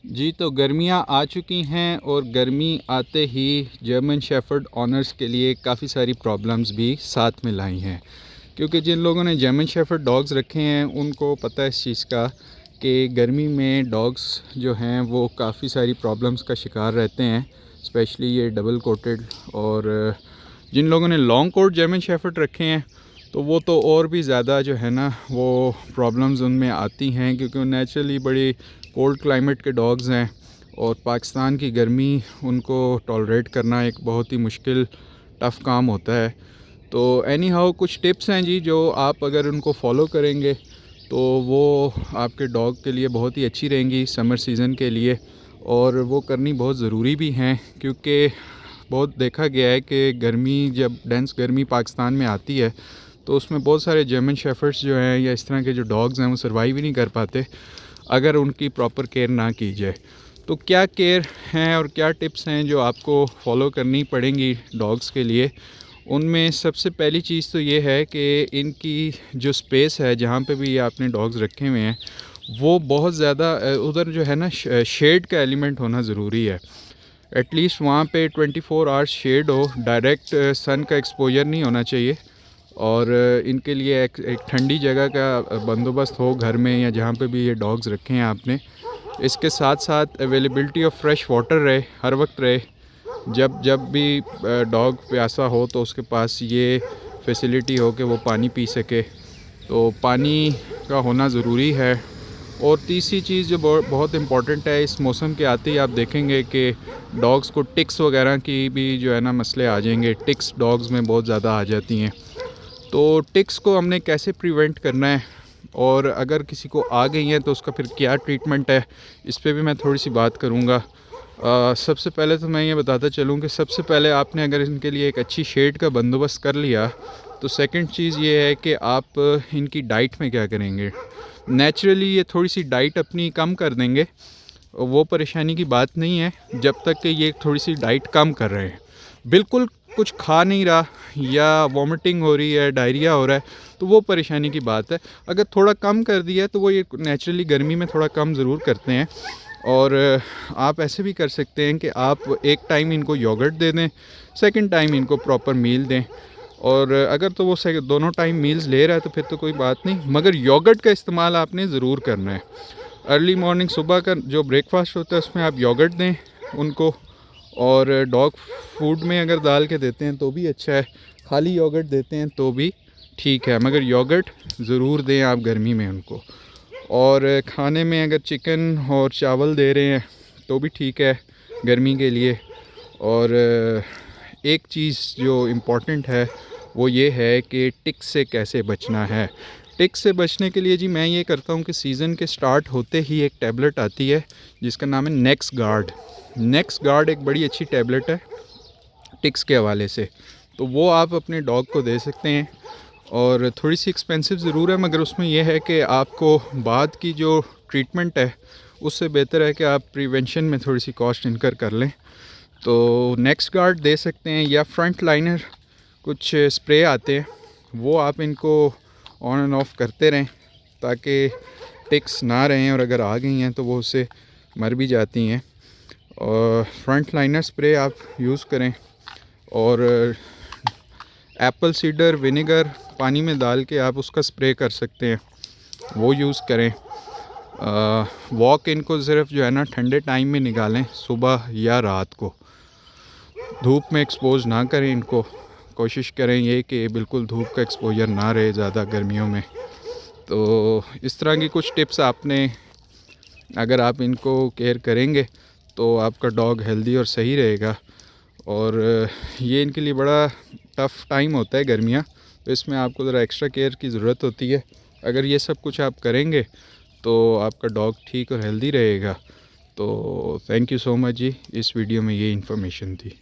जी, तो गर्मियाँ आ चुकी हैं और गर्मी आते ही जर्मन शेफ़र्ड ओनर्स के लिए काफ़ी सारी प्रॉब्लम्स भी साथ में लाई हैं। क्योंकि जिन लोगों ने जर्मन शेफ़र्ड डॉग्स रखे हैं उनको पता है इस चीज़ का कि गर्मी में डॉग्स जो हैं वो काफ़ी सारी प्रॉब्लम्स का शिकार रहते हैं, स्पेशली ये डबल कोटेड। और जिन लोगों ने लॉन्ग कोट जर्मन शेफ़र्ड रखे हैं तो वो तो और भी ज़्यादा जो है ना वो प्रॉब्लम्स उनमें आती हैं, क्योंकि वो नेचुरली बड़ी कोल्ड क्लाइमेट के डॉग्स हैं और पाकिस्तान की गर्मी उनको टॉलरेट करना एक बहुत ही मुश्किल टफ़ काम होता है। तो एनी हाउ कुछ टिप्स हैं जी जो आप अगर उनको फॉलो करेंगे तो वो आपके डॉग के लिए बहुत ही अच्छी रहेंगी समर सीज़न के लिए, और वो करनी बहुत ज़रूरी भी हैं। क्योंकि बहुत देखा गया है कि गर्मी जब डेंस गर्मी पाकिस्तान में आती है तो उसमें बहुत सारे जर्मन शेफर्ड्स जो हैं या इस तरह के जो डॉग्स हैं वो सर्वाइव ही नहीं कर पाते अगर उनकी प्रॉपर केयर ना की जाए। तो क्या केयर हैं और क्या टिप्स हैं जो आपको फॉलो करनी पड़ेंगी डॉग्स के लिए? उनमें सबसे पहली चीज़ तो ये है कि इनकी जो स्पेस है जहाँ पे भी आपने डॉग्स रखे हुए हैं वो बहुत ज़्यादा उधर जो है ना शेड का एलिमेंट होना ज़रूरी है। एटलीस्ट वहाँ पे 24 आवर्स शेड हो, डायरेक्ट सन का एक्सपोजर नहीं होना चाहिए। और इनके लिए एक ठंडी जगह का बंदोबस्त हो घर में या जहाँ पे भी ये डॉग्स रखे हैं आपने। इसके साथ साथ अवेलेबिलिटी ऑफ फ्रेश वाटर रहे, हर वक्त रहे। जब जब भी डॉग प्यासा हो तो उसके पास ये फैसिलिटी हो कि वो पानी पी सके, तो पानी का होना ज़रूरी है। और तीसरी चीज़ जो बहुत इम्पॉर्टेंट है, इस मौसम के आते ही आप देखेंगे कि डॉग्स को टिक्स वगैरह की भी जो है ना मसले आ जाएंगे। टिक्स डॉग्स में बहुत ज़्यादा आ जाती हैं। तो टिक्स को हमने कैसे प्रिवेंट करना है और अगर किसी को आ गई हैं तो उसका फिर क्या ट्रीटमेंट है, इस पे भी मैं थोड़ी सी बात करूँगा। सबसे पहले तो मैं ये बताता चलूँ कि सबसे पहले आपने अगर इनके लिए एक अच्छी शेड का बंदोबस्त कर लिया तो सेकंड चीज़ ये है कि आप इनकी डाइट में क्या करेंगे। नेचुरली ये थोड़ी सी डाइट अपनी कम कर देंगे, वो परेशानी की बात नहीं है जब तक कि ये थोड़ी सी डाइट कम कर रहे हैं। बिल्कुल कुछ खा नहीं रहा या वॉमिटिंग हो रही है, डायरिया हो रहा है, तो वो परेशानी की बात है। अगर थोड़ा कम कर दिया है तो वो ये नेचुरली गर्मी में थोड़ा कम ज़रूर करते हैं। और आप ऐसे भी कर सकते हैं कि आप एक टाइम इनको योगर्ट दे दें, सेकंड टाइम इनको प्रॉपर मील दें। और अगर तो वो दोनों टाइम मील्स ले रहा है तो फिर तो कोई बात नहीं, मगर योगर्ट का इस्तेमाल आपने ज़रूर करना है। अर्ली मॉर्निंग सुबह का जो ब्रेकफास्ट होता है उसमें आप योगर्ट दें उनको। और डॉग फूड में अगर डाल के देते हैं तो भी अच्छा है, खाली योगर्ट देते हैं तो भी ठीक है, मगर योगर्ट ज़रूर दें आप गर्मी में उनको। और खाने में अगर चिकन और चावल दे रहे हैं तो भी ठीक है गर्मी के लिए। और एक चीज़ जो इम्पोर्टेंट है वो ये है कि टिक्स से कैसे बचना है। टिक्स से बचने के लिए जी मैं ये करता हूँ कि सीज़न के स्टार्ट होते ही एक टैबलेट आती है जिसका नाम है नेक्स गार्ड। नेक्स गार्ड एक बड़ी अच्छी टैबलेट है टिक्स के हवाले से, तो वो आप अपने डॉग को दे सकते हैं। और थोड़ी सी एक्सपेंसिव ज़रूर है, मगर उसमें यह है कि आपको बाद की जो ट्रीटमेंट है उससे बेहतर है कि आप प्रिवेंशन में थोड़ी सी कॉस्ट इनकर कर लें। तो नेक्स्ट गार्ड दे सकते हैं, या फ्रंट लाइनर कुछ स्प्रे आते हैं वो आप इनको ऑन एंड ऑफ करते रहें ताकि टिक्स ना रहें, और अगर आ गई हैं तो वो उससे मर भी जाती हैं। और फ्रंट लाइनर स्प्रे आप यूज़ करें। और एप्पल सीडर विनेगर पानी में डाल के आप उसका स्प्रे कर सकते हैं, वो यूज़ करें। वॉक इनको सिर्फ जो है ना ठंडे टाइम में निकालें, सुबह या रात को। धूप में एक्सपोज ना करें इनको, कोशिश करें ये कि बिल्कुल धूप का एक्सपोजर ना रहे ज़्यादा गर्मियों में। तो इस तरह की कुछ टिप्स आपने अगर आप इनको केयर करेंगे तो आपका डॉग हेल्दी और सही रहेगा। और ये इनके लिए बड़ा टफ़ टाइम होता है गर्मियाँ, तो इसमें आपको ज़रा एक्स्ट्रा केयर की ज़रूरत होती है। अगर ये सब कुछ आप करेंगे तो आपका डॉग ठीक और हेल्दी रहेगा। तो थैंक यू सो मच जी, इस वीडियो में ये इन्फॉर्मेशन थी।